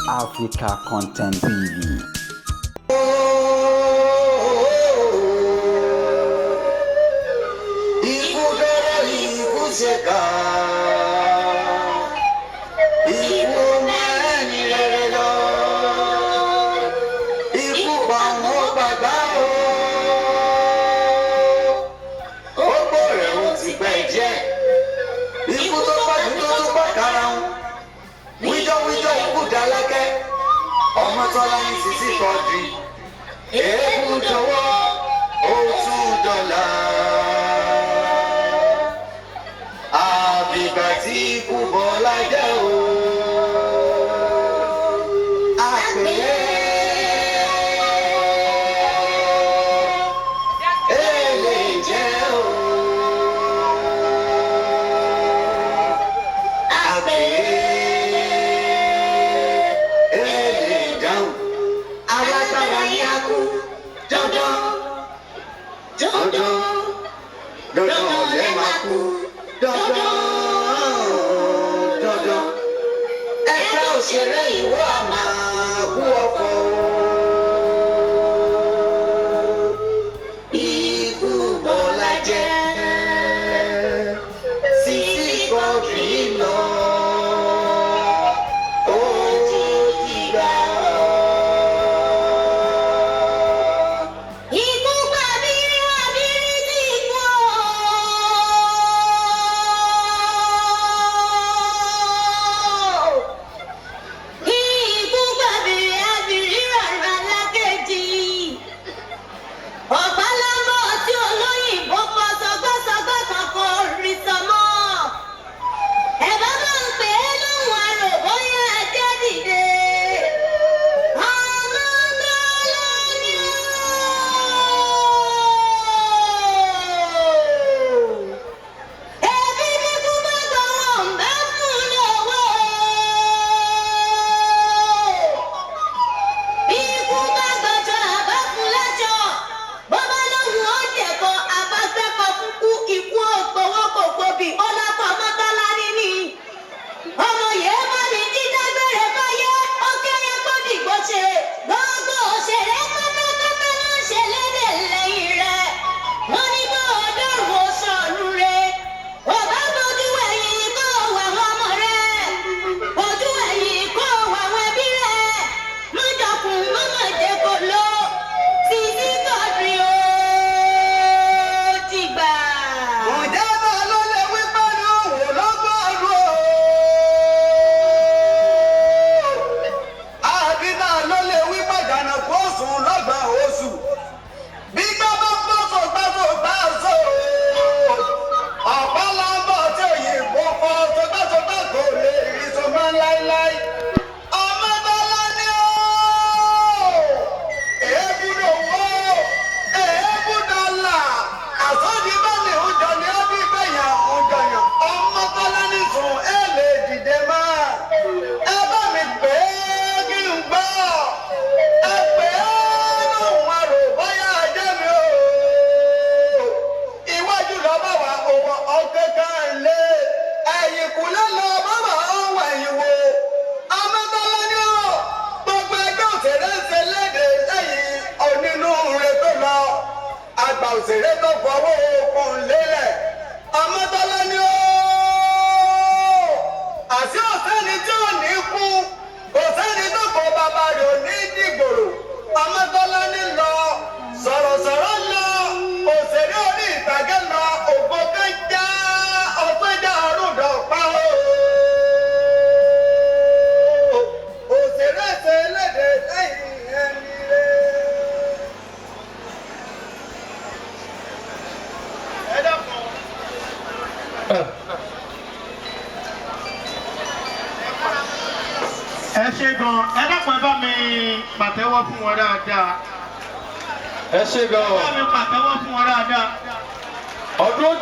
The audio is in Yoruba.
Africa Content TV. Ọmọ tọ́lá ní Sisi Quadri, èébú jọ̀wọ́, ó tún dọ̀là. Àbígbà tí ikú Bọ́lá jẹ́ o. Àpèlé èlé jẹ́ o. Àpèlé. Dandan lẹ máa kú, dandan. Ẹgbẹ́ òṣèré ìwọ àmà kú ọkọ̀. Ikú Bọ́lá jẹ́ Sisi Quadri lọ. Ó ti dìgbà. Òṣèré tó fọwọ́ okùn lélẹ̀ Ọmọ́tọ́lá ni ó àti ọ̀sẹ́ni tí ò ní kú ọ̀sẹ́ni tó kọ bàbá rẹ̀ ò ní dìgbòrò Ọmọ́tọ́lá ni lọ sọ̀rọ̀sọ̀rọ̀ lọ òṣèré orí ìtàgé lọ ògbó kẹjá ọ̀pẹ́jà ọ̀rùndọ̀ pa ó òṣèré ṣe léde lẹ́yìn ẹni rẹ̀. Ẹ ṣé gan, ẹ dákun ẹ bá mi pàtẹ́wọ́ fún wọn dáadáa. Ẹ ṣé gan. Ẹ bá mi pàtẹ́wọ́ fún wọn dáadáa. Ọdún